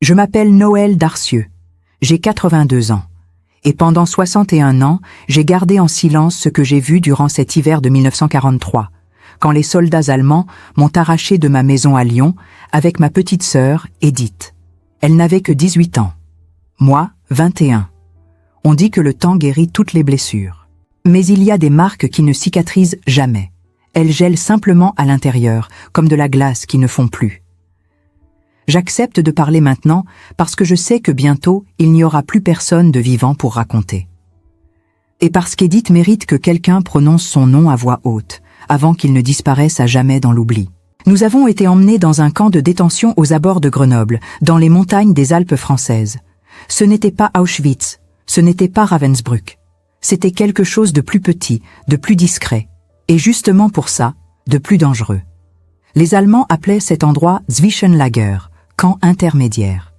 Je m'appelle Noël Darcieux. J'ai 82 ans. Et pendant 61 ans, j'ai gardé en silence ce que j'ai vu durant cet hiver de 1943, quand les soldats allemands m'ont arraché de ma maison à Lyon avec ma petite sœur, Edith. Elle n'avait que 18 ans. Moi, 21. On dit que le temps guérit toutes les blessures. Mais il y a des marques qui ne cicatrisent jamais. Elles gèlent simplement à l'intérieur, comme de la glace qui ne fond plus. J'accepte de parler maintenant parce que je sais que bientôt, il n'y aura plus personne de vivant pour raconter. Et parce qu'Edith mérite que quelqu'un prononce son nom à voix haute, avant qu'il ne disparaisse à jamais dans l'oubli. Nous avons été emmenés dans un camp de détention aux abords de Grenoble, dans les montagnes des Alpes françaises. Ce n'était pas Auschwitz, ce n'était pas Ravensbrück. C'était quelque chose de plus petit, de plus discret, et justement pour ça, de plus dangereux. Les Allemands appelaient cet endroit Zwischenlager, camp intermédiaire.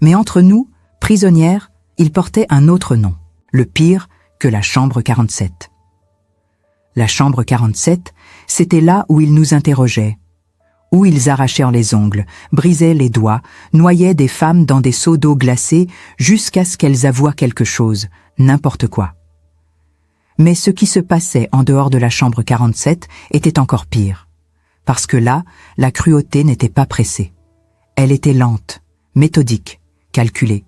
Mais entre nous, prisonnières, il portait un autre nom, le pire que la chambre 47. La chambre 47, c'était là où ils nous interrogeaient, où ils arrachèrent les ongles, brisaient les doigts, noyaient des femmes dans des seaux d'eau glacée jusqu'à ce qu'elles avouent quelque chose, n'importe quoi. Mais ce qui se passait en dehors de la chambre 47 était encore pire, parce que là, la cruauté n'était pas pressée. Elle était lente, méthodique, calculée.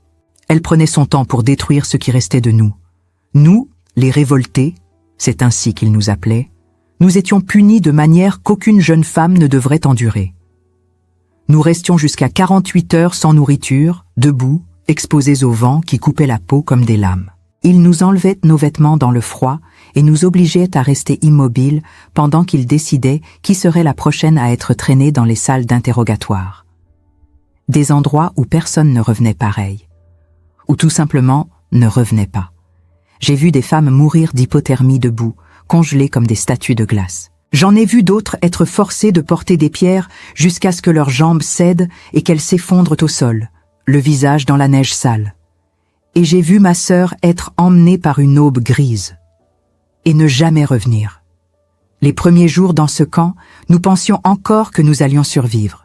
Elle prenait son temps pour détruire ce qui restait de nous. Nous, les révoltés, c'est ainsi qu'ils nous appelaient, nous étions punis de manière qu'aucune jeune femme ne devrait endurer. Nous restions jusqu'à 48 heures sans nourriture, debout, exposés au vent qui coupait la peau comme des lames. Ils nous enlevaient nos vêtements dans le froid et nous obligeaient à rester immobiles pendant qu'ils décidaient qui serait la prochaine à être traînée dans les salles d'interrogatoire. Des endroits où personne ne revenait pareil, ou tout simplement ne revenait pas. J'ai vu des femmes mourir d'hypothermie debout, congelées comme des statues de glace. J'en ai vu d'autres être forcées de porter des pierres jusqu'à ce que leurs jambes cèdent et qu'elles s'effondrent au sol, le visage dans la neige sale. Et j'ai vu ma sœur être emmenée par une aube grise et ne jamais revenir. Les premiers jours dans ce camp, nous pensions encore que nous allions survivre,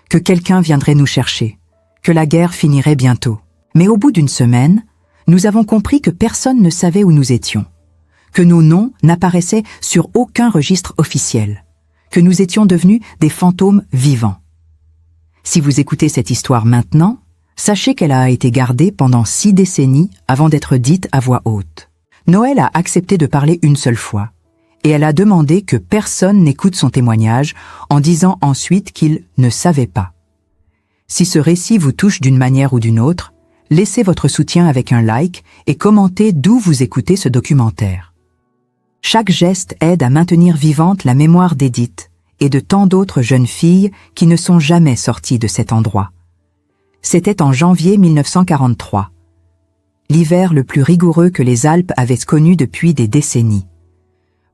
que quelqu'un viendrait nous chercher, que la guerre finirait bientôt. Mais au bout d'une semaine, nous avons compris que personne ne savait où nous étions, que nos noms n'apparaissaient sur aucun registre officiel, que nous étions devenus des fantômes vivants. Si vous écoutez cette histoire maintenant, sachez qu'elle a été gardée pendant 6 décennies avant d'être dite à voix haute. Noël a accepté de parler une seule fois, et elle a demandé que personne n'écoute son témoignage en disant ensuite qu'il ne savait pas. Si ce récit vous touche d'une manière ou d'une autre, laissez votre soutien avec un like et commentez d'où vous écoutez ce documentaire. Chaque geste aide à maintenir vivante la mémoire d'Edith et de tant d'autres jeunes filles qui ne sont jamais sorties de cet endroit. C'était en janvier 1943, l'hiver le plus rigoureux que les Alpes avaient connu depuis des décennies.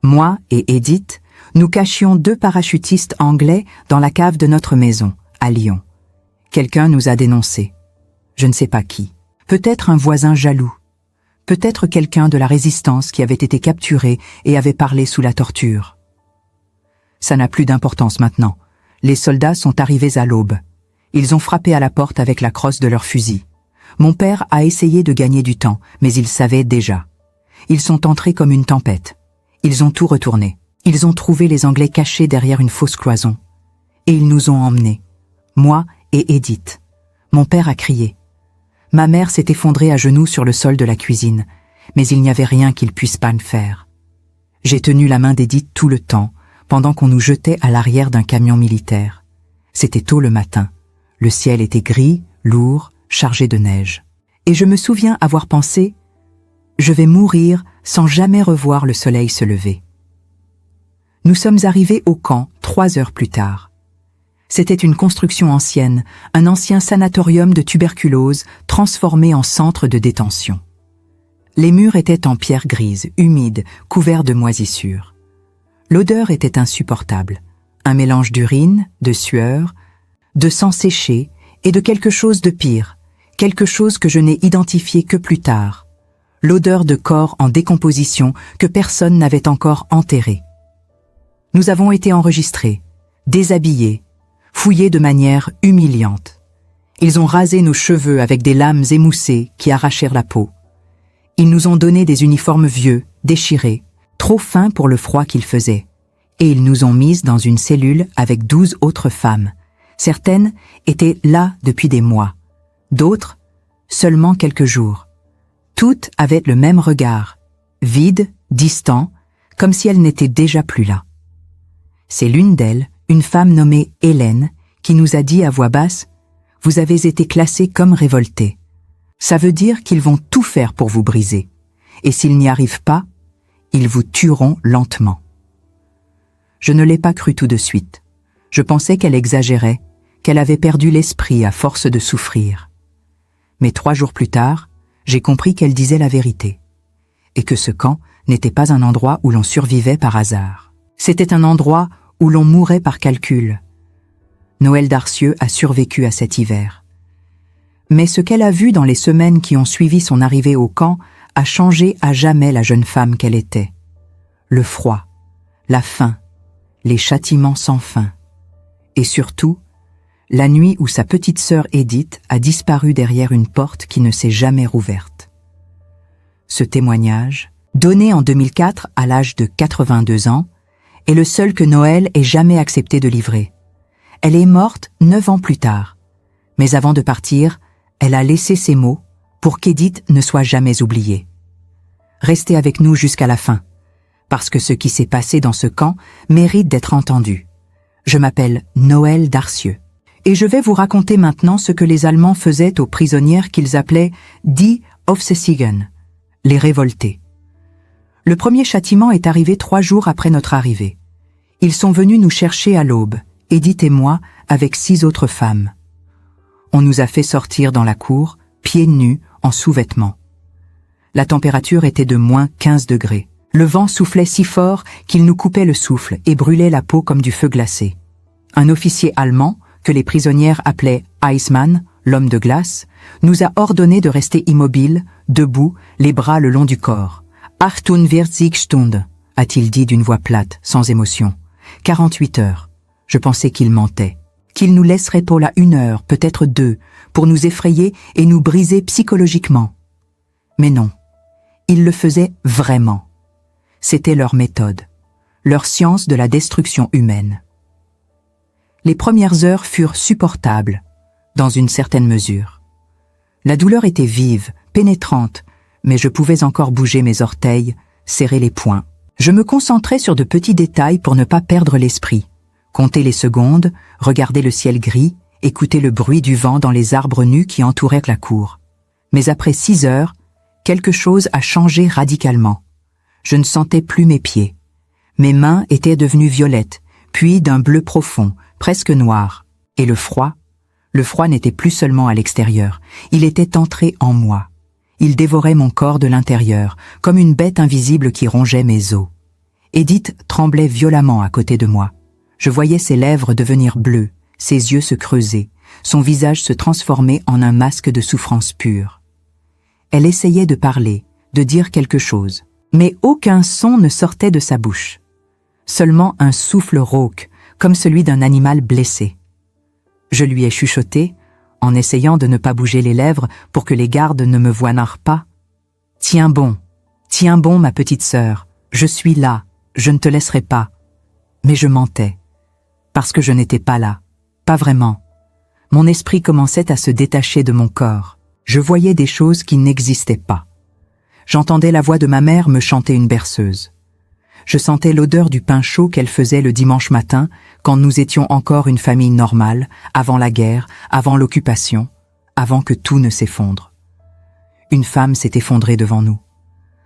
Moi et Edith, nous cachions 2 parachutistes anglais dans la cave de notre maison, à Lyon. Quelqu'un nous a dénoncés. Je ne sais pas qui. Peut-être un voisin jaloux. Peut-être quelqu'un de la résistance qui avait été capturé et avait parlé sous la torture. Ça n'a plus d'importance maintenant. Les soldats sont arrivés à l'aube. Ils ont frappé à la porte avec la crosse de leur fusil. Mon père a essayé de gagner du temps, mais il savait déjà. Ils sont entrés comme une tempête. Ils ont tout retourné. Ils ont trouvé les Anglais cachés derrière une fausse cloison. Et ils nous ont emmenés. Moi et Edith. Mon père a crié. Ma mère s'est effondrée à genoux sur le sol de la cuisine, mais il n'y avait rien qu'il puisse pas faire. J'ai tenu la main d'Edith tout le temps, pendant qu'on nous jetait à l'arrière d'un camion militaire. C'était tôt le matin. Le ciel était gris, lourd, chargé de neige. Et je me souviens avoir pensé « Je vais mourir sans jamais revoir le soleil se lever ». Nous sommes arrivés au camp 3 heures plus tard. C'était une construction ancienne, un ancien sanatorium de tuberculose transformé en centre de détention. Les murs étaient en pierre grise, humides, couverts de moisissures. L'odeur était insupportable, un mélange d'urine, de sueur, de sang séché et de quelque chose de pire, quelque chose que je n'ai identifié que plus tard, l'odeur de corps en décomposition que personne n'avait encore enterré. Nous avons été enregistrés, déshabillés, fouillés de manière humiliante. Ils ont rasé nos cheveux avec des lames émoussées qui arrachèrent la peau. Ils nous ont donné des uniformes vieux, déchirés, trop fins pour le froid qu'il faisait. Et ils nous ont mises dans une cellule avec 12 autres femmes. Certaines étaient là depuis des mois, d'autres seulement quelques jours. Toutes avaient le même regard, vide, distant, comme si elles n'étaient déjà plus là. C'est l'une d'elles, une femme nommée Hélène, qui nous a dit à voix basse « Vous avez été classés comme révoltés. Ça veut dire qu'ils vont tout faire pour vous briser. Et s'ils n'y arrivent pas, ils vous tueront lentement. » Je ne l'ai pas cru tout de suite. Je pensais qu'elle exagérait, qu'elle avait perdu l'esprit à force de souffrir. Mais 3 jours plus tard, j'ai compris qu'elle disait la vérité, et que ce camp n'était pas un endroit où l'on survivait par hasard. C'était un endroit où l'on mourait par calcul. Noël Darcieux a survécu à cet hiver. Mais ce qu'elle a vu dans les semaines qui ont suivi son arrivée au camp a changé à jamais la jeune femme qu'elle était. Le froid, la faim, les châtiments sans fin. Et surtout, la nuit où sa petite sœur Edith a disparu derrière une porte qui ne s'est jamais rouverte. Ce témoignage, donné en 2004 à l'âge de 82 ans, est le seul que Noël ait jamais accepté de livrer. Elle est morte 9 ans plus tard. Mais avant de partir, elle a laissé ces mots pour qu'Edith ne soit jamais oubliée. Restez avec nous jusqu'à la fin, parce que ce qui s'est passé dans ce camp mérite d'être entendu. Je m'appelle Noël Darcieux, et je vais vous raconter maintenant ce que les Allemands faisaient aux prisonnières qu'ils appelaient « die Aufsässigen », les révoltés. Le premier châtiment est arrivé 3 jours après notre arrivée. Ils sont venus nous chercher à l'aube, Edith et moi, avec 6 autres femmes. On nous a fait sortir dans la cour, pieds nus, en sous-vêtements. La température était de moins 15 degrés. Le vent soufflait si fort qu'il nous coupait le souffle et brûlait la peau comme du feu glacé. Un officier allemand, que les prisonnières appelaient Eismann, l'homme de glace, nous a ordonné de rester immobiles, debout, les bras le long du corps. 48 Stunden, a-t-il dit d'une voix plate, sans émotion. 48 heures. Je pensais qu'il mentait. Qu'il nous laisserait pour là 1 heure, peut-être 2, pour nous effrayer et nous briser psychologiquement. Mais non. Ils le faisaient vraiment. C'était leur méthode, leur science de la destruction humaine. Les premières heures furent supportables, dans une certaine mesure. La douleur était vive, pénétrante, mais je pouvais encore bouger mes orteils, serrer les poings. Je me concentrais sur de petits détails pour ne pas perdre l'esprit. Compter les secondes, regarder le ciel gris, écouter le bruit du vent dans les arbres nus qui entouraient la cour. Mais après 6 heures, quelque chose a changé radicalement. Je ne sentais plus mes pieds. Mes mains étaient devenues violettes, puis d'un bleu profond, presque noir. Et le froid n'était plus seulement à l'extérieur, il était entré en moi. Il dévorait mon corps de l'intérieur, comme une bête invisible qui rongeait mes os. Edith tremblait violemment à côté de moi. Je voyais ses lèvres devenir bleues, ses yeux se creuser, son visage se transformer en un masque de souffrance pure. Elle essayait de parler, de dire quelque chose, mais aucun son ne sortait de sa bouche. Seulement un souffle rauque, comme celui d'un animal blessé. Je lui ai chuchoté, en essayant de ne pas bouger les lèvres pour que les gardes ne me voinarent pas. « Tiens bon, ma petite sœur, je suis là, je ne te laisserai pas. » Mais je mentais, parce que je n'étais pas là, pas vraiment. Mon esprit commençait à se détacher de mon corps. Je voyais des choses qui n'existaient pas. J'entendais la voix de ma mère me chanter une berceuse. Je sentais l'odeur du pain chaud qu'elle faisait le dimanche matin, quand nous étions encore une famille normale, avant la guerre, avant l'occupation, avant que tout ne s'effondre. Une femme s'est effondrée devant nous.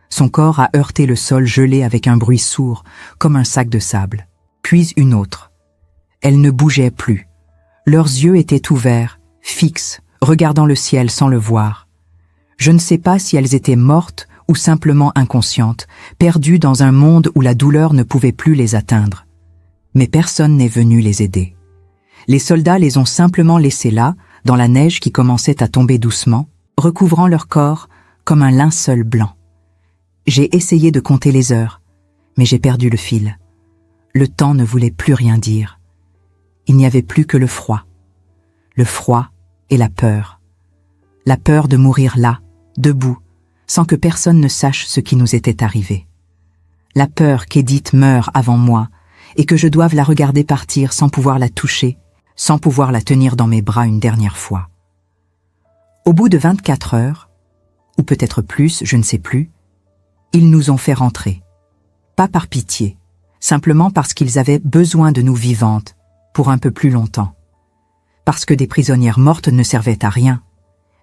Son corps a heurté le sol gelé avec un bruit sourd, comme un sac de sable. Puis une autre. Elles ne bougeaient plus. Leurs yeux étaient ouverts, fixes, regardant le ciel sans le voir. Je ne sais pas si elles étaient mortes ou simplement inconscientes, perdues dans un monde où la douleur ne pouvait plus les atteindre. Mais personne n'est venu les aider. Les soldats les ont simplement laissées là, dans la neige qui commençait à tomber doucement, recouvrant leur corps comme un linceul blanc. J'ai essayé de compter les heures, mais j'ai perdu le fil. Le temps ne voulait plus rien dire. Il n'y avait plus que le froid et la peur. La peur de mourir là, debout, sans que personne ne sache ce qui nous était arrivé. La peur qu'Edith meure avant moi et que je doive la regarder partir sans pouvoir la toucher, sans pouvoir la tenir dans mes bras une dernière fois. Au bout de 24 heures, ou peut-être plus, je ne sais plus, ils nous ont fait rentrer. Pas par pitié, simplement parce qu'ils avaient besoin de nous vivantes pour un peu plus longtemps. Parce que des prisonnières mortes ne servaient à rien,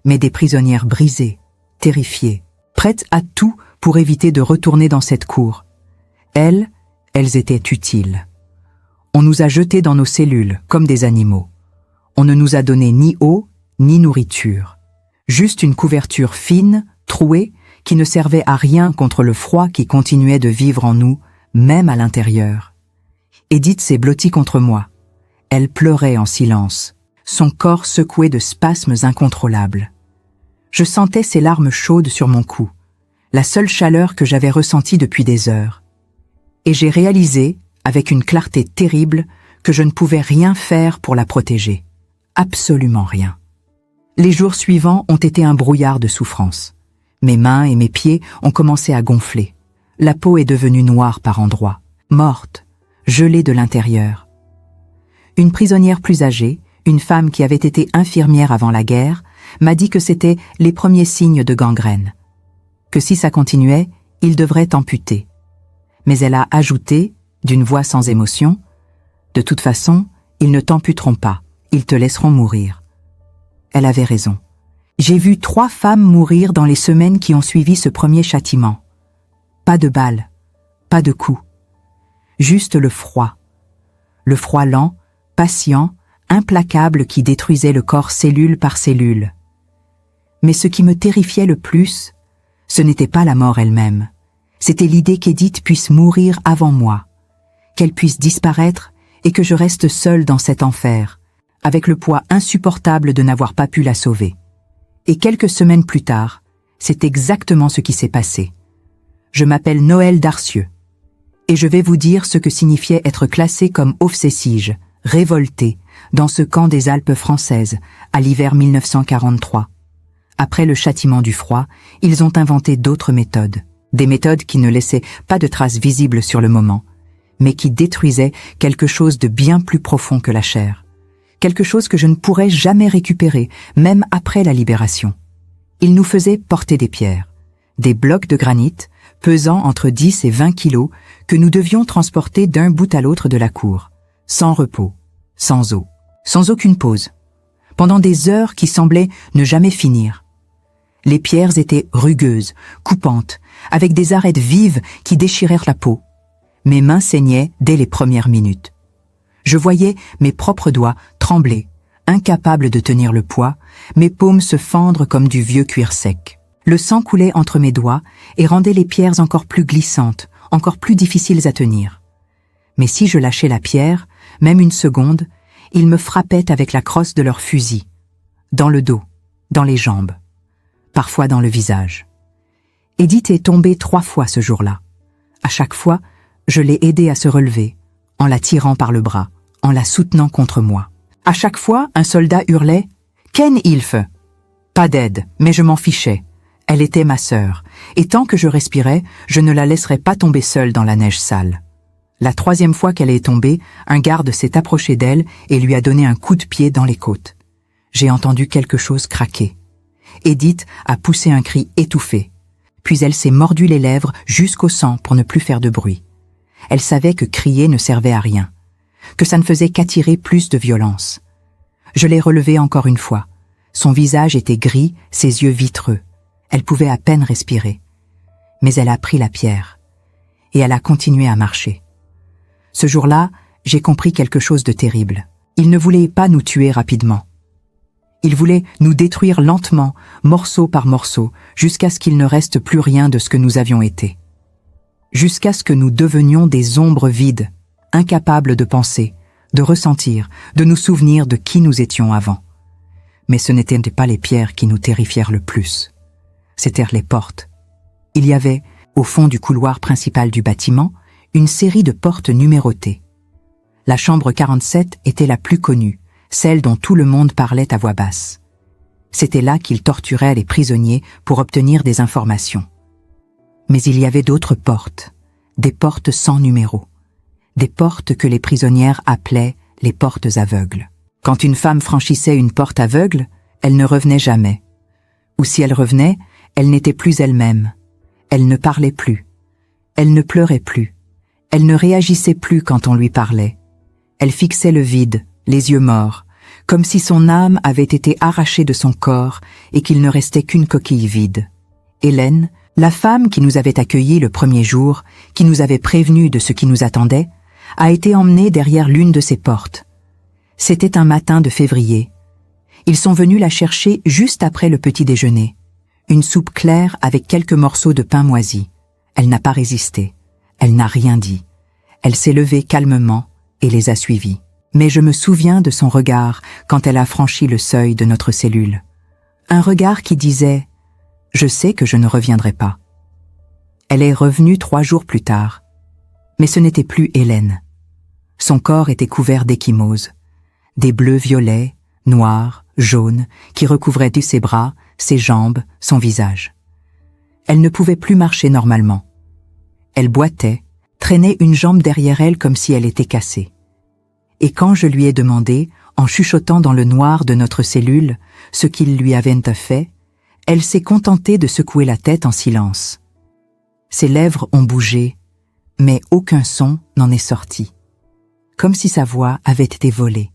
mais des prisonnières brisées, terrifiées, prêtes à tout pour éviter de retourner dans cette cour. Elles étaient utiles. On nous a jetés dans nos cellules comme des animaux. On ne nous a donné ni eau, ni nourriture. Juste une couverture fine, trouée, qui ne servait à rien contre le froid qui continuait de vivre en nous, même à l'intérieur. Edith s'est blottie contre moi. Elle pleurait en silence, son corps secoué de spasmes incontrôlables. Je sentais ses larmes chaudes sur mon cou, la seule chaleur que j'avais ressentie depuis des heures. Et j'ai réalisé, avec une clarté terrible, que je ne pouvais rien faire pour la protéger. Absolument rien. Les jours suivants ont été un brouillard de souffrance. Mes mains et mes pieds ont commencé à gonfler. La peau est devenue noire par endroits, morte, gelée de l'intérieur. Une prisonnière plus âgée, une femme qui avait été infirmière avant la guerre, m'a dit que c'était les premiers signes de gangrène. Que si ça continuait, il devrait amputer. Mais elle a ajouté, d'une voix sans émotion, « De toute façon, ils ne t'amputeront pas, ils te laisseront mourir. » Elle avait raison. J'ai vu 3 femmes mourir dans les semaines qui ont suivi ce premier châtiment. Pas de balles, pas de coups. Juste le froid. Le froid lent, patient, implacable qui détruisait le corps cellule par cellule. Mais ce qui me terrifiait le plus, ce n'était pas la mort elle-même. C'était l'idée qu'Edith puisse mourir avant moi, qu'elle puisse disparaître et que je reste seule dans cet enfer, avec le poids insupportable de n'avoir pas pu la sauver. Et quelques semaines plus tard, c'est exactement ce qui s'est passé. Je m'appelle Noël Darcieux, et je vais vous dire ce que signifiait être classé comme Aufsässige, révolté, dans ce camp des Alpes françaises, à l'hiver 1943. Après le châtiment du froid, ils ont inventé d'autres méthodes. Des méthodes qui ne laissaient pas de traces visibles sur le moment, mais qui détruisaient quelque chose de bien plus profond que la chair. Quelque chose que je ne pourrais jamais récupérer, même après la libération. Ils nous faisaient porter des pierres, des blocs de granit, pesant entre 10 et 20 kilos, que nous devions transporter d'un bout à l'autre de la cour, sans repos, sans eau, sans aucune pause, pendant des heures qui semblaient ne jamais finir. Les pierres étaient rugueuses, coupantes, avec des arêtes vives qui déchirèrent la peau. Mes mains saignaient dès les premières minutes. Je voyais mes propres doigts trembler, incapables de tenir le poids, mes paumes se fendre comme du vieux cuir sec. Le sang coulait entre mes doigts et rendait les pierres encore plus glissantes, encore plus difficiles à tenir. Mais si je lâchais la pierre, même une seconde, ils me frappaient avec la crosse de leur fusil, dans le dos, dans les jambes, parfois dans le visage. Edith est tombée 3 fois ce jour-là. À chaque fois, je l'ai aidée à se relever, en la tirant par le bras, en la soutenant contre moi. À chaque fois, un soldat hurlait « Ken Hilfe !» Pas d'aide, mais je m'en fichais. Elle était ma sœur, et tant que je respirais, je ne la laisserais pas tomber seule dans la neige sale. La 3e fois qu'elle est tombée, un garde s'est approché d'elle et lui a donné un coup de pied dans les côtes. J'ai entendu quelque chose craquer. Edith a poussé un cri étouffé. Puis elle s'est mordu les lèvres jusqu'au sang pour ne plus faire de bruit. Elle savait que crier ne servait à rien, que ça ne faisait qu'attirer plus de violence. Je l'ai relevée encore une fois. Son visage était gris, ses yeux vitreux. Elle pouvait à peine respirer. Mais elle a pris la pierre. Et elle a continué à marcher. Ce jour-là, j'ai compris quelque chose de terrible. Il ne voulait pas nous tuer rapidement. Il voulait nous détruire lentement, morceau par morceau, jusqu'à ce qu'il ne reste plus rien de ce que nous avions été. Jusqu'à ce que nous devenions des ombres vides, incapables de penser, de ressentir, de nous souvenir de qui nous étions avant. Mais ce n'étaient pas les pierres qui nous terrifièrent le plus. C'étaient les portes. Il y avait, au fond du couloir principal du bâtiment, une série de portes numérotées. La chambre 47 était la plus connue, celle dont tout le monde parlait à voix basse. C'était là qu'ils torturaient les prisonniers pour obtenir des informations. Mais il y avait d'autres portes, des portes sans numéro, des portes que les prisonnières appelaient les portes aveugles. Quand une femme franchissait une porte aveugle, elle ne revenait jamais. Ou si elle revenait, elle n'était plus elle-même. Elle ne parlait plus. Elle ne pleurait plus. Elle ne réagissait plus quand on lui parlait. Elle fixait le vide, les yeux morts, comme si son âme avait été arrachée de son corps et qu'il ne restait qu'une coquille vide. Hélène, la femme qui nous avait accueillis le premier jour, qui nous avait prévenus de ce qui nous attendait, a été emmenée derrière l'une de ces portes. C'était un matin de février. Ils sont venus la chercher juste après le petit déjeuner. Une soupe claire avec quelques morceaux de pain moisi. Elle n'a pas résisté. Elle n'a rien dit. Elle s'est levée calmement et les a suivis. Mais je me souviens de son regard quand elle a franchi le seuil de notre cellule. Un regard qui disait « Je sais que je ne reviendrai pas ». Elle est revenue 3 jours plus tard. Mais ce n'était plus Hélène. Son corps était couvert d'ecchymoses, des bleus violets, noirs, jaunes, qui recouvraient de ses bras, ses jambes, son visage. Elle ne pouvait plus marcher normalement. Elle boitait, traînait une jambe derrière elle comme si elle était cassée. Et quand je lui ai demandé, en chuchotant dans le noir de notre cellule, ce qu'ils lui avaient fait, elle s'est contentée de secouer la tête en silence. Ses lèvres ont bougé, mais aucun son n'en est sorti, comme si sa voix avait été volée.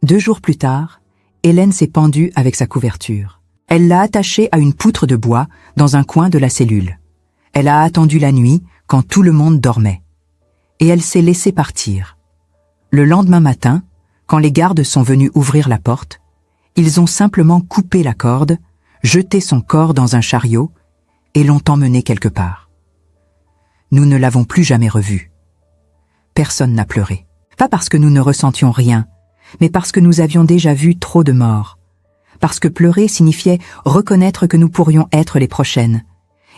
2 jours plus tard, Hélène s'est pendue avec sa couverture. Elle l'a attachée à une poutre de bois dans un coin de la cellule. Elle a attendu la nuit quand tout le monde dormait. Et elle s'est laissée partir. Le lendemain matin, quand les gardes sont venus ouvrir la porte, ils ont simplement coupé la corde, jeté son corps dans un chariot et l'ont emmené quelque part. Nous ne l'avons plus jamais revue. Personne n'a pleuré. Pas parce que nous ne ressentions rien, mais parce que nous avions déjà vu trop de morts. Parce que pleurer signifiait reconnaître que nous pourrions être les prochaines,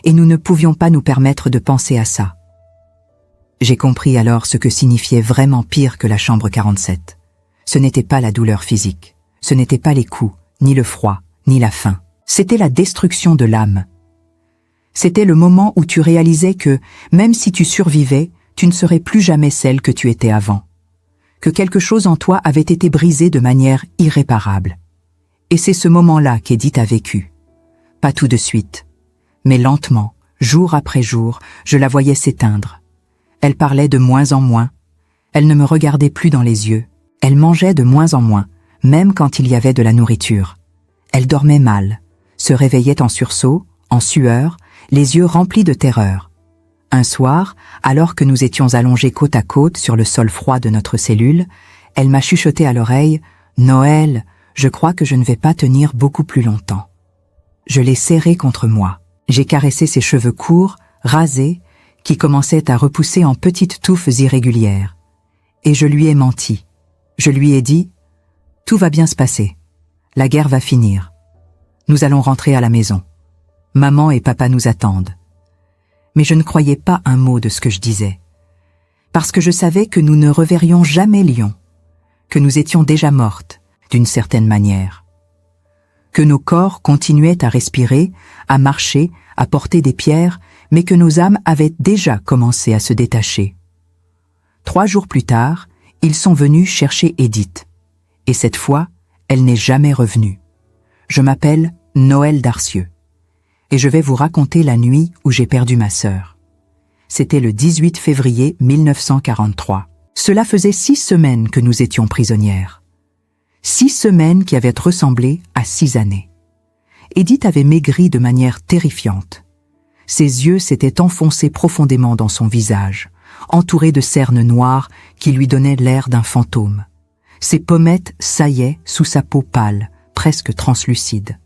et nous ne pouvions pas nous permettre de penser à ça. J'ai compris alors ce que signifiait vraiment pire que la chambre 47. Ce n'était pas la douleur physique, ce n'était pas les coups, ni le froid, ni la faim. C'était la destruction de l'âme. C'était le moment où tu réalisais que, même si tu survivais, tu ne serais plus jamais celle que tu étais avant. Que quelque chose en toi avait été brisé de manière irréparable. Et c'est ce moment-là qu'Edith a vécu. Pas tout de suite, mais lentement, jour après jour, je la voyais s'éteindre. Elle parlait de moins en moins. Elle ne me regardait plus dans les yeux. Elle mangeait de moins en moins, même quand il y avait de la nourriture. Elle dormait mal, se réveillait en sursaut, en sueur, les yeux remplis de terreur. Un soir, alors que nous étions allongés côte à côte sur le sol froid de notre cellule, elle m'a chuchoté à l'oreille « Noël, je crois que je ne vais pas tenir beaucoup plus longtemps. » Je l'ai serrée contre moi. J'ai caressé ses cheveux courts, rasés, qui commençaient à repousser en petites touffes irrégulières. Et je lui ai menti. Je lui ai dit « Tout va bien se passer. La guerre va finir. Nous allons rentrer à la maison. Maman et papa nous attendent. » Mais je ne croyais pas un mot de ce que je disais. Parce que je savais que nous ne reverrions jamais Lyon. Que nous étions déjà mortes, d'une certaine manière. Que nos corps continuaient à respirer, à marcher, à porter des pierres, mais que nos âmes avaient déjà commencé à se détacher. 3 jours plus tard, ils sont venus chercher Edith. Et cette fois, elle n'est jamais revenue. Je m'appelle Noël Darcieux. Et je vais vous raconter la nuit où j'ai perdu ma sœur. C'était le 18 février 1943. Cela faisait 6 semaines que nous étions prisonnières. 6 semaines qui avaient ressemblé à 6 années. Edith avait maigri de manière terrifiante. Ses yeux s'étaient enfoncés profondément dans son visage, entourés de cernes noires qui lui donnaient l'air d'un fantôme. Ses pommettes saillaient sous sa peau pâle, presque translucide.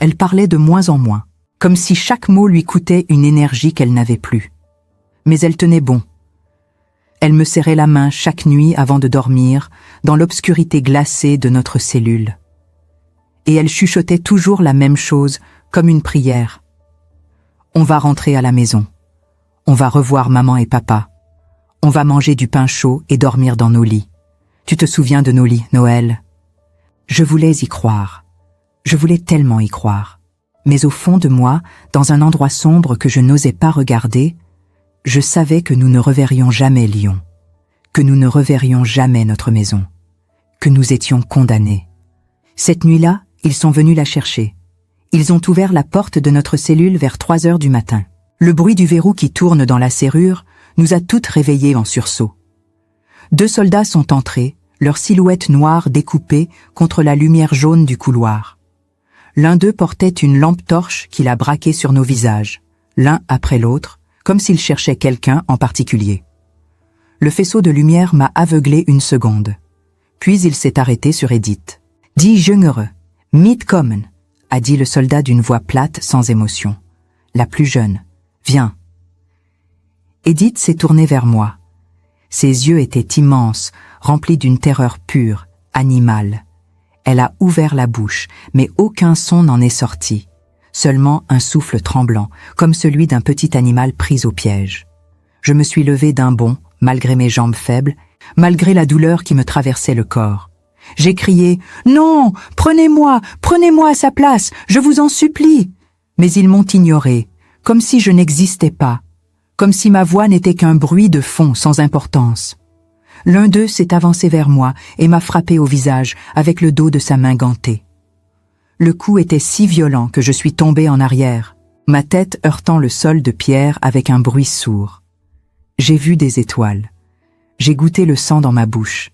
Elle parlait de moins en moins, comme si chaque mot lui coûtait une énergie qu'elle n'avait plus. Mais elle tenait bon. Elle me serrait la main chaque nuit avant de dormir, dans l'obscurité glacée de notre cellule. Et elle chuchotait toujours la même chose, comme une prière. On va rentrer à la maison. On va revoir maman et papa. On va manger du pain chaud et dormir dans nos lits. Tu te souviens de nos lits, Noël? Je voulais y croire. Je voulais tellement y croire. Mais au fond de moi, dans un endroit sombre que je n'osais pas regarder, je savais que nous ne reverrions jamais Lyon, que nous ne reverrions jamais notre maison, que nous étions condamnés. Cette nuit-là, ils sont venus la chercher. Ils ont ouvert la porte de notre cellule vers 3 heures du matin. Le bruit du verrou qui tourne dans la serrure nous a toutes réveillées en sursaut. 2 soldats sont entrés, leurs silhouettes noires découpées contre la lumière jaune du couloir. L'un d'eux portait une lampe torche qu'il a braquée sur nos visages, l'un après l'autre, comme s'il cherchait quelqu'un en particulier. Le faisceau de lumière m'a aveuglé une seconde. Puis il s'est arrêté sur Edith. « Die Jüngere, mitkommen » a dit le soldat d'une voix plate sans émotion. La plus jeune. « Viens ». Edith s'est tournée vers moi. Ses yeux étaient immenses, remplis d'une terreur pure, animale. Elle a ouvert la bouche, mais aucun son n'en est sorti. Seulement un souffle tremblant, comme celui d'un petit animal pris au piège. Je me suis levée d'un bond, malgré mes jambes faibles, malgré la douleur qui me traversait le corps. J'ai crié « Non, prenez-moi à sa place, je vous en supplie !» Mais ils m'ont ignoré, comme si je n'existais pas, comme si ma voix n'était qu'un bruit de fond sans importance. L'un d'eux s'est avancé vers moi et m'a frappé au visage avec le dos de sa main gantée. Le coup était si violent que je suis tombée en arrière, ma tête heurtant le sol de pierre avec un bruit sourd. J'ai vu des étoiles. J'ai goûté le sang dans ma bouche.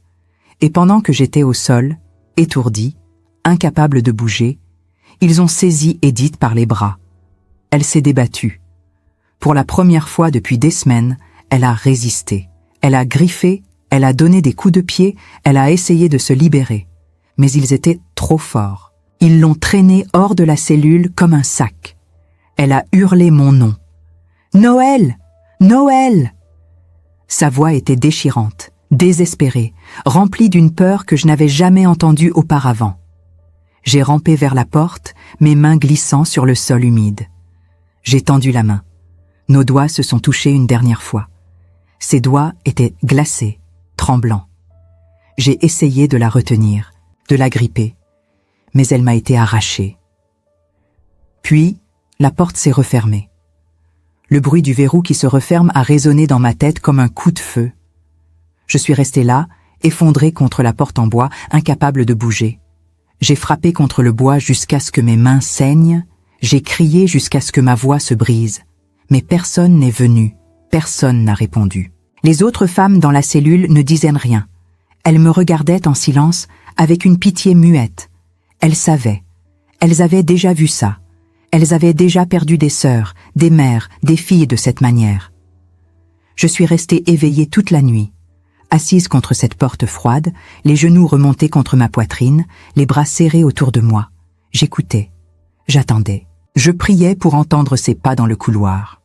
Et pendant que j'étais au sol, étourdie, incapable de bouger, ils ont saisi Edith par les bras. Elle s'est débattue. Pour la première fois depuis des semaines, elle a résisté. Elle a griffé, elle a donné des coups de pied, elle a essayé de se libérer. Mais ils étaient trop forts. Ils l'ont traînée hors de la cellule comme un sac. Elle a hurlé mon nom. « Noël! Noël !» Sa voix était déchirante, désespérée, remplie d'une peur que je n'avais jamais entendue auparavant. J'ai rampé vers la porte, mes mains glissant sur le sol humide. J'ai tendu la main. Nos doigts se sont touchés une dernière fois. Ses doigts étaient glacés, tremblants. J'ai essayé de la retenir, de la gripper, mais elle m'a été arrachée. Puis, la porte s'est refermée. Le bruit du verrou qui se referme a résonné dans ma tête comme un coup de feu. Je suis restée là, effondrée contre la porte en bois, incapable de bouger. J'ai frappé contre le bois jusqu'à ce que mes mains saignent, j'ai crié jusqu'à ce que ma voix se brise. Mais personne n'est venu, personne n'a répondu. Les autres femmes dans la cellule ne disaient rien. Elles me regardaient en silence, avec une pitié muette. Elles savaient. Elles avaient déjà vu ça. Elles avaient déjà perdu des sœurs, des mères, des filles de cette manière. Je suis restée éveillée toute la nuit, assise contre cette porte froide, les genoux remontés contre ma poitrine, les bras serrés autour de moi. J'écoutais. J'attendais. Je priais pour entendre ses pas dans le couloir,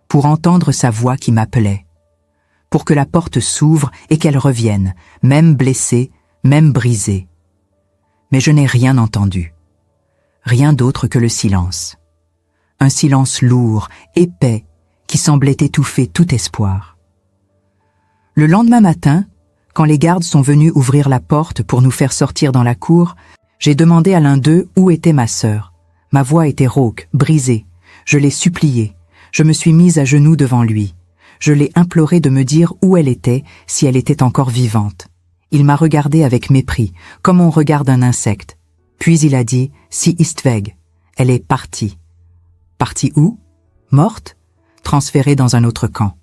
pour entendre sa voix qui m'appelait, pour que la porte s'ouvre et qu'elle revienne, même blessée, même brisée. Mais je n'ai rien entendu. Rien d'autre que le silence. Un silence lourd, épais, qui semblait étouffer tout espoir. Le lendemain matin, quand les gardes sont venus ouvrir la porte pour nous faire sortir dans la cour, j'ai demandé à l'un d'eux où était ma sœur. Ma voix était rauque, brisée. Je l'ai supplié. Je me suis mise à genoux devant lui. Je l'ai imploré de me dire où elle était, si elle était encore vivante. Il m'a regardé avec mépris, comme on regarde un insecte. Puis il a dit « Sie ist weg ». Elle est partie. Partie où? Morte? Transférée dans un autre camp.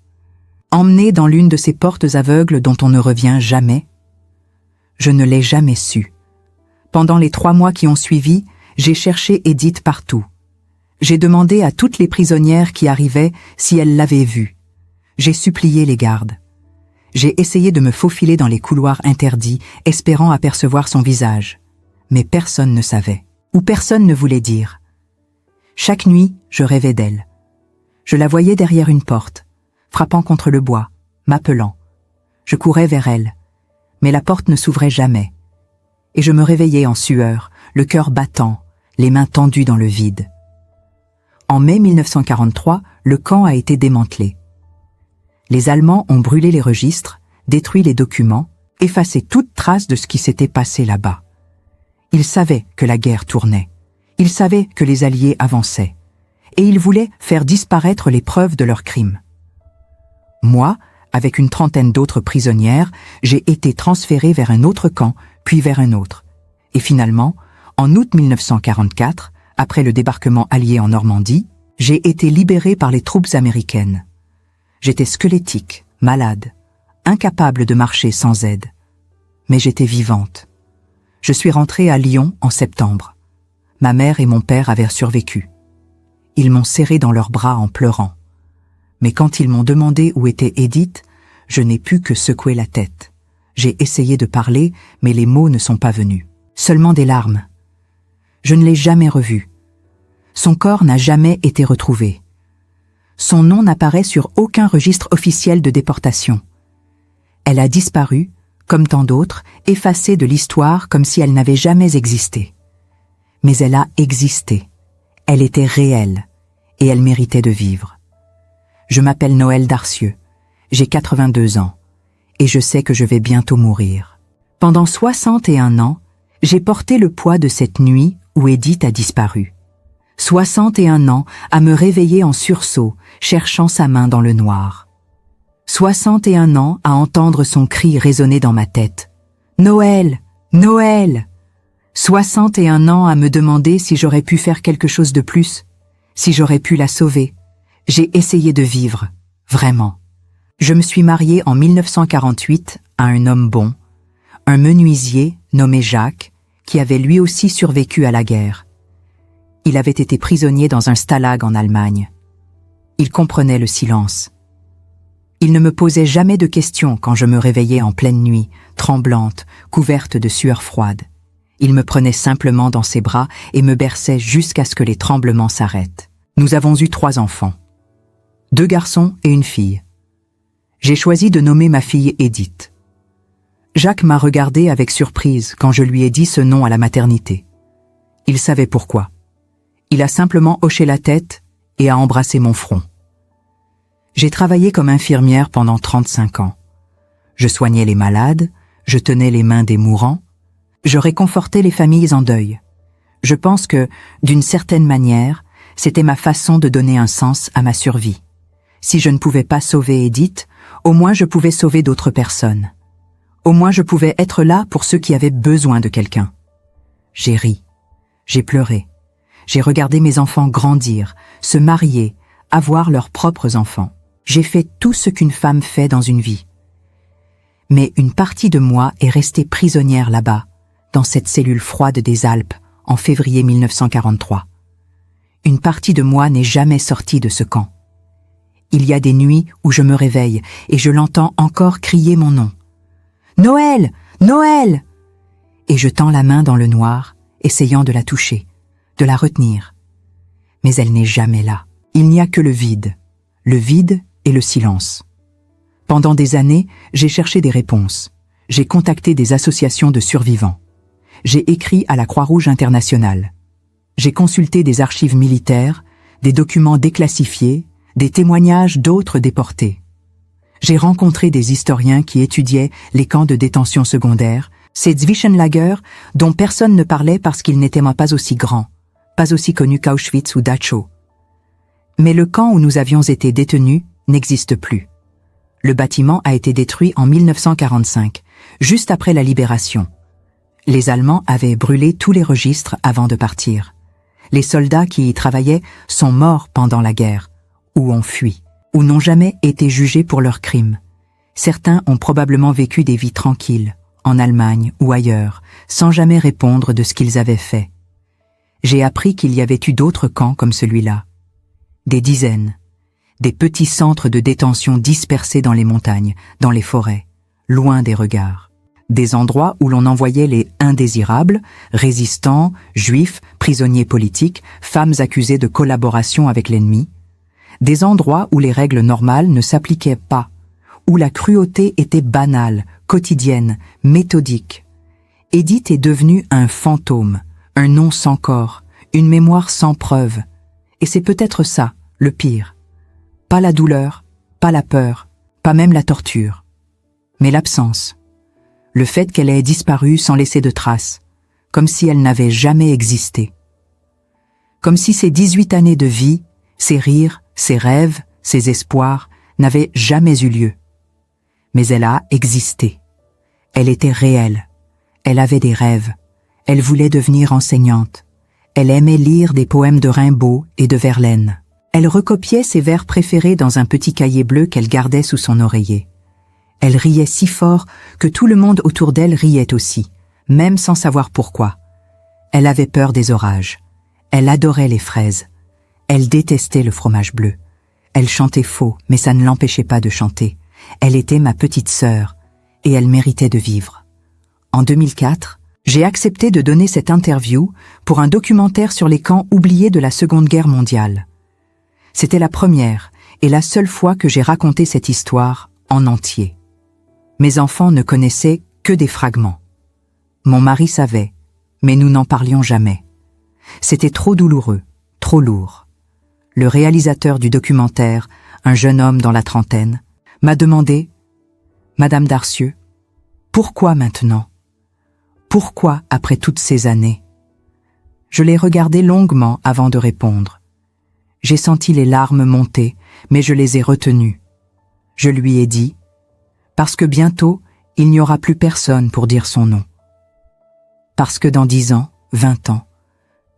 Emmenée dans l'une de ces portes aveugles dont on ne revient jamais? Je ne l'ai jamais su. Pendant les 3 mois qui ont suivi, j'ai cherché Edith partout. J'ai demandé à toutes les prisonnières qui arrivaient si elles l'avaient vue. J'ai supplié les gardes. J'ai essayé de me faufiler dans les couloirs interdits, espérant apercevoir son visage. Mais personne ne savait, ou personne ne voulait dire. Chaque nuit, je rêvais d'elle. Je la voyais derrière une porte, frappant contre le bois, m'appelant. Je courais vers elle, mais la porte ne s'ouvrait jamais. Et je me réveillais en sueur, le cœur battant, les mains tendues dans le vide. En mai 1943, le camp a été démantelé. Les Allemands ont brûlé les registres, détruit les documents, effacé toute trace de ce qui s'était passé là-bas. Ils savaient que la guerre tournait. Ils savaient que les Alliés avançaient. Et ils voulaient faire disparaître les preuves de leurs crimes. Moi, avec une trentaine d'autres prisonnières, j'ai été transférée vers un autre camp, puis vers un autre. Et finalement, en août 1944, après le débarquement allié en Normandie, j'ai été libérée par les troupes américaines. J'étais squelettique, malade, incapable de marcher sans aide. Mais j'étais vivante. Je suis rentrée à Lyon en septembre. Ma mère et mon père avaient survécu. Ils m'ont serrée dans leurs bras en pleurant. Mais quand ils m'ont demandé où était Edith, je n'ai pu que secouer la tête. J'ai essayé de parler, mais les mots ne sont pas venus. Seulement des larmes. Je ne l'ai jamais revue. Son corps n'a jamais été retrouvé. Son nom n'apparaît sur aucun registre officiel de déportation. Elle a disparu, comme tant d'autres, effacée de l'histoire comme si elle n'avait jamais existé. Mais elle a existé. Elle était réelle, et elle méritait de vivre. Je m'appelle Noëlle Darcieux, j'ai 82 ans, et je sais que je vais bientôt mourir. Pendant 61 ans, j'ai porté le poids de cette nuit où Edith a disparu. 61 ans à me réveiller en sursaut, cherchant sa main dans le noir. 61 ans à entendre son cri résonner dans ma tête. « Noëlle! Noëlle !» 61 ans à me demander si j'aurais pu faire quelque chose de plus, si j'aurais pu la sauver. J'ai essayé de vivre, vraiment. Je me suis mariée en 1948 à un homme bon, un menuisier nommé Jacques, qui avait lui aussi survécu à la guerre. Il avait été prisonnier dans un stalag en Allemagne. Il comprenait le silence. Il ne me posait jamais de questions quand je me réveillais en pleine nuit, tremblante, couverte de sueur froide. Il me prenait simplement dans ses bras et me berçait jusqu'à ce que les tremblements s'arrêtent. Nous avons eu 3 enfants. 2 garçons et une fille. J'ai choisi de nommer ma fille Edith. Jacques m'a regardé avec surprise quand je lui ai dit ce nom à la maternité. Il savait pourquoi. Il a simplement hoché la tête et a embrassé mon front. J'ai travaillé comme infirmière pendant 35 ans. Je soignais les malades, je tenais les mains des mourants, je réconfortais les familles en deuil. Je pense que, d'une certaine manière, c'était ma façon de donner un sens à ma survie. Si je ne pouvais pas sauver Edith, au moins je pouvais sauver d'autres personnes. Au moins je pouvais être là pour ceux qui avaient besoin de quelqu'un. J'ai ri, j'ai pleuré, j'ai regardé mes enfants grandir, se marier, avoir leurs propres enfants. J'ai fait tout ce qu'une femme fait dans une vie. Mais une partie de moi est restée prisonnière là-bas, dans cette cellule froide des Alpes, en février 1943. Une partie de moi n'est jamais sortie de ce camp. Il y a des nuits où je me réveille et je l'entends encore crier mon nom. « Noëlle! Noëlle !» Et je tends la main dans le noir, essayant de la toucher, de la retenir. Mais elle n'est jamais là. Il n'y a que le vide et le silence. Pendant des années, j'ai cherché des réponses. J'ai contacté des associations de survivants. J'ai écrit à la Croix-Rouge internationale. J'ai consulté des archives militaires, des documents déclassifiés, des témoignages d'autres déportés. J'ai rencontré des historiens qui étudiaient les camps de détention secondaires, ces Zwischenlager dont personne ne parlait parce qu'ils n'étaient pas aussi grands, pas aussi connus qu'Auschwitz ou Dachau. Mais le camp où nous avions été détenus n'existe plus. Le bâtiment a été détruit en 1945, juste après la libération. Les Allemands avaient brûlé tous les registres avant de partir. Les soldats qui y travaillaient sont morts pendant la guerre, ou ont fui, ou n'ont jamais été jugés pour leurs crimes. Certains ont probablement vécu des vies tranquilles, en Allemagne ou ailleurs, sans jamais répondre de ce qu'ils avaient fait. J'ai appris qu'il y avait eu d'autres camps comme celui-là. Des dizaines. Des petits centres de détention dispersés dans les montagnes, dans les forêts, loin des regards. Des endroits où l'on envoyait les indésirables, résistants, juifs, prisonniers politiques, femmes accusées de collaboration avec l'ennemi. Des endroits où les règles normales ne s'appliquaient pas, où la cruauté était banale, quotidienne, méthodique. Edith est devenue un fantôme, un nom sans corps, une mémoire sans preuve. Et c'est peut-être ça, le pire. Pas la douleur, pas la peur, pas même la torture. Mais l'absence. Le fait qu'elle ait disparu sans laisser de traces, comme si elle n'avait jamais existé. Comme si ces 18 années de vie, ses rires, ses rêves, ses espoirs, n'avaient jamais eu lieu. Mais elle a existé. Elle était réelle. Elle avait des rêves. Elle voulait devenir enseignante. Elle aimait lire des poèmes de Rimbaud et de Verlaine. Elle recopiait ses vers préférés dans un petit cahier bleu qu'elle gardait sous son oreiller. Elle riait si fort que tout le monde autour d'elle riait aussi, même sans savoir pourquoi. Elle avait peur des orages. Elle adorait les fraises. Elle détestait le fromage bleu. Elle chantait faux, mais ça ne l'empêchait pas de chanter. Elle était ma petite sœur, et elle méritait de vivre. En 2004, j'ai accepté de donner cette interview pour un documentaire sur les camps oubliés de la Seconde Guerre mondiale. C'était la première et la seule fois que j'ai raconté cette histoire en entier. Mes enfants ne connaissaient que des fragments. Mon mari savait, mais nous n'en parlions jamais. C'était trop douloureux, trop lourd. Le réalisateur du documentaire, un jeune homme dans la trentaine, m'a demandé « Madame Darcieux, pourquoi maintenant? Pourquoi après toutes ces années ?» Je l'ai regardé longuement avant de répondre. J'ai senti les larmes monter, mais je les ai retenues. Je lui ai dit « Parce que bientôt, il n'y aura plus personne pour dire son nom. Parce que dans 10 ans, 20 ans,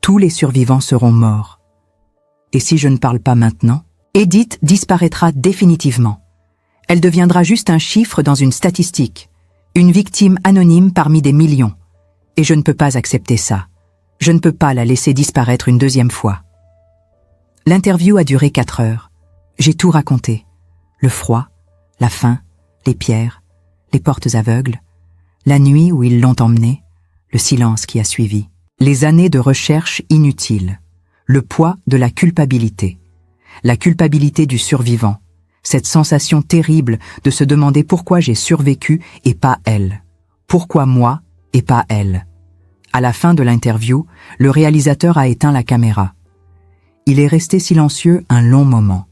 tous les survivants seront morts. Et si je ne parle pas maintenant, Edith disparaîtra définitivement. Elle deviendra juste un chiffre dans une statistique, une victime anonyme parmi des millions. Et je ne peux pas accepter ça. Je ne peux pas la laisser disparaître une deuxième fois. » L'interview a duré 4 heures. J'ai tout raconté. Le froid, la faim, les pierres, les portes aveugles, la nuit où ils l'ont emmenée, le silence qui a suivi, les années de recherche inutiles, le poids de la culpabilité du survivant, cette sensation terrible de se demander pourquoi j'ai survécu et pas elle, pourquoi moi et pas elle. À la fin de l'interview, le réalisateur a éteint la caméra. Il est resté silencieux un long moment,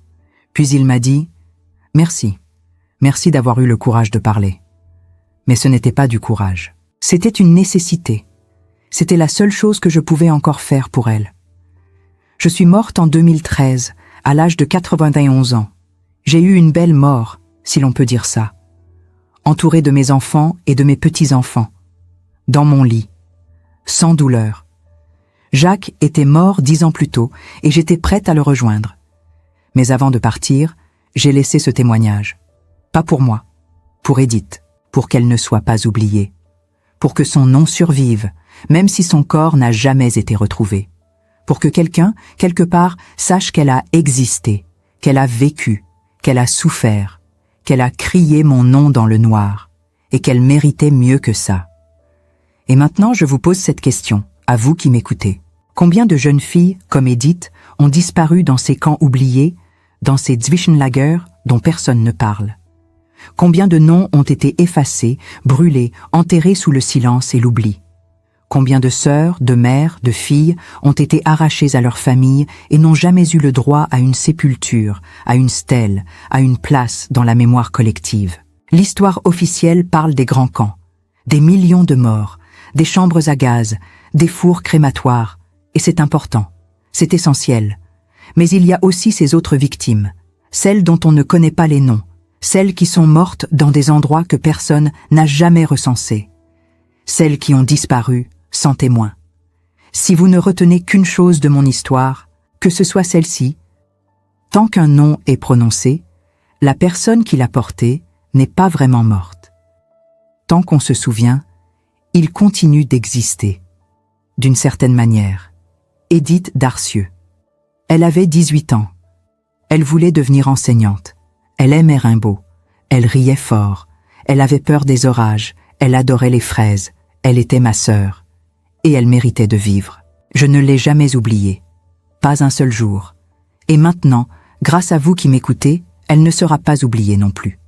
puis il m'a dit « Merci, merci d'avoir eu le courage de parler. » Mais ce n'était pas du courage, c'était une nécessité. C'était la seule chose que je pouvais encore faire pour elle. Je suis morte en 2013, à l'âge de 91 ans. J'ai eu une belle mort, si l'on peut dire ça. Entourée de mes enfants et de mes petits-enfants. Dans mon lit. Sans douleur. Jacques était mort 10 ans plus tôt et j'étais prête à le rejoindre. Mais avant de partir, j'ai laissé ce témoignage. Pas pour moi, pour Edith, pour qu'elle ne soit pas oubliée. Pour que son nom survive, même si son corps n'a jamais été retrouvé. Pour que quelqu'un, quelque part, sache qu'elle a existé, qu'elle a vécu, qu'elle a souffert, qu'elle a crié mon nom dans le noir, et qu'elle méritait mieux que ça. Et maintenant, je vous pose cette question, à vous qui m'écoutez. Combien de jeunes filles, comme Edith, ont disparu dans ces camps oubliés, dans ces Zwischenlager dont personne ne parle? Combien de noms ont été effacés, brûlés, enterrés sous le silence et l'oubli? Combien de sœurs, de mères, de filles ont été arrachées à leur famille et n'ont jamais eu le droit à une sépulture, à une stèle, à une place dans la mémoire collective? L'histoire officielle parle des grands camps, des millions de morts, des chambres à gaz, des fours crématoires, et c'est important, c'est essentiel. Mais il y a aussi ces autres victimes, celles dont on ne connaît pas les noms, celles qui sont mortes dans des endroits que personne n'a jamais recensés, celles qui ont disparu sans témoin. Si vous ne retenez qu'une chose de mon histoire, que ce soit celle-ci, tant qu'un nom est prononcé, la personne qui l'a porté n'est pas vraiment morte. Tant qu'on se souvient, il continue d'exister. D'une certaine manière. Edith Darcieux. Elle avait 18 ans. Elle voulait devenir enseignante. Elle aimait Rimbaud. Elle riait fort. Elle avait peur des orages. Elle adorait les fraises. Elle était ma sœur. Et elle méritait de vivre. Je ne l'ai jamais oubliée. Pas un seul jour. Et maintenant, grâce à vous qui m'écoutez, elle ne sera pas oubliée non plus.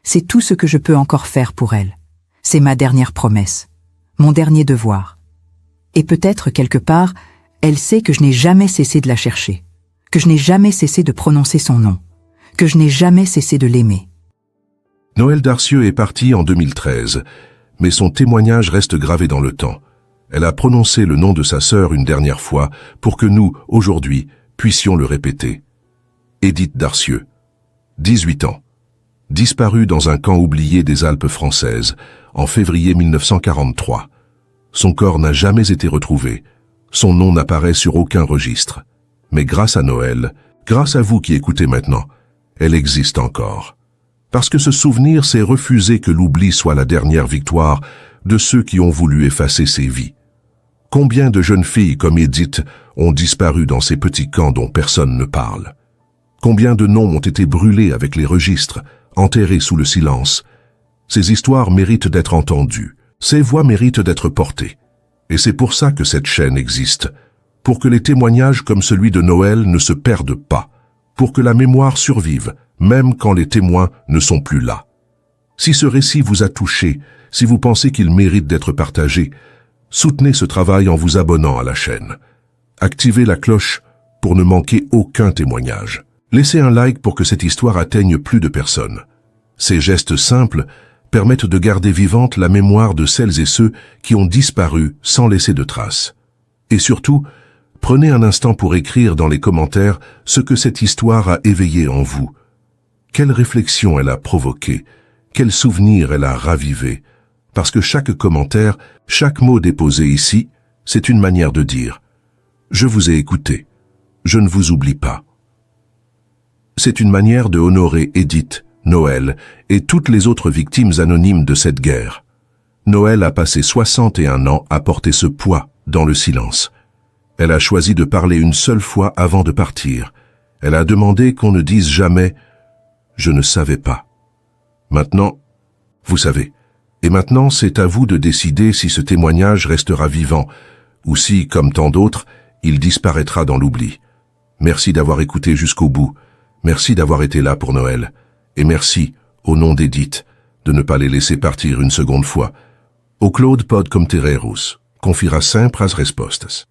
C'est tout ce que je peux encore faire pour elle. C'est ma dernière promesse. Mon dernier devoir. Et peut-être, quelque part, elle sait que je n'ai jamais cessé de la chercher, que je n'ai jamais cessé de prononcer son nom, que je n'ai jamais cessé de l'aimer. Noëlle Darcieux est partie en 2013, mais son témoignage reste gravé dans le temps. Elle a prononcé le nom de sa sœur une dernière fois pour que nous, aujourd'hui, puissions le répéter. Édith Darcieux, 18 ans. Disparue dans un camp oublié des Alpes françaises, en février 1943. Son corps n'a jamais été retrouvé. Son nom n'apparaît sur aucun registre. Mais grâce à Noël, grâce à vous qui écoutez maintenant, elle existe encore. Parce que ce souvenir s'est refusé que l'oubli soit la dernière victoire de ceux qui ont voulu effacer ses vies. Combien de jeunes filles comme Édith ont disparu dans ces petits camps dont personne ne parle? Combien de noms ont été brûlés avec les registres, enterrés sous le silence? Ces histoires méritent d'être entendues, ces voix méritent d'être portées. Et c'est pour ça que cette chaîne existe, pour que les témoignages comme celui de Noël ne se perdent pas, pour que la mémoire survive, même quand les témoins ne sont plus là. Si ce récit vous a touché, si vous pensez qu'il mérite d'être partagé, soutenez ce travail en vous abonnant à la chaîne. Activez la cloche pour ne manquer aucun témoignage. Laissez un like pour que cette histoire atteigne plus de personnes. Ces gestes simples permettent de garder vivante la mémoire de celles et ceux qui ont disparu sans laisser de traces. Et surtout, prenez un instant pour écrire dans les commentaires ce que cette histoire a éveillé en vous. Quelle réflexion elle a provoqué, quel souvenir elle a ravivé. Parce que chaque commentaire, chaque mot déposé ici, c'est une manière de dire « Je vous ai écouté, je ne vous oublie pas ». C'est une manière de honorer Édith, Noël et toutes les autres victimes anonymes de cette guerre. Noël a passé 61 ans à porter ce poids dans le silence. Elle a choisi de parler une seule fois avant de partir. Elle a demandé qu'on ne dise jamais « Je ne savais pas ». Maintenant, vous savez. Et maintenant, c'est à vous de décider si ce témoignage restera vivant ou si, comme tant d'autres, il disparaîtra dans l'oubli. Merci d'avoir écouté jusqu'au bout. Merci d'avoir été là pour Noël. Et merci, au nom d'Édith, de ne pas les laisser partir une seconde fois. O Claude pod comme terreros, confira sempre as respostas.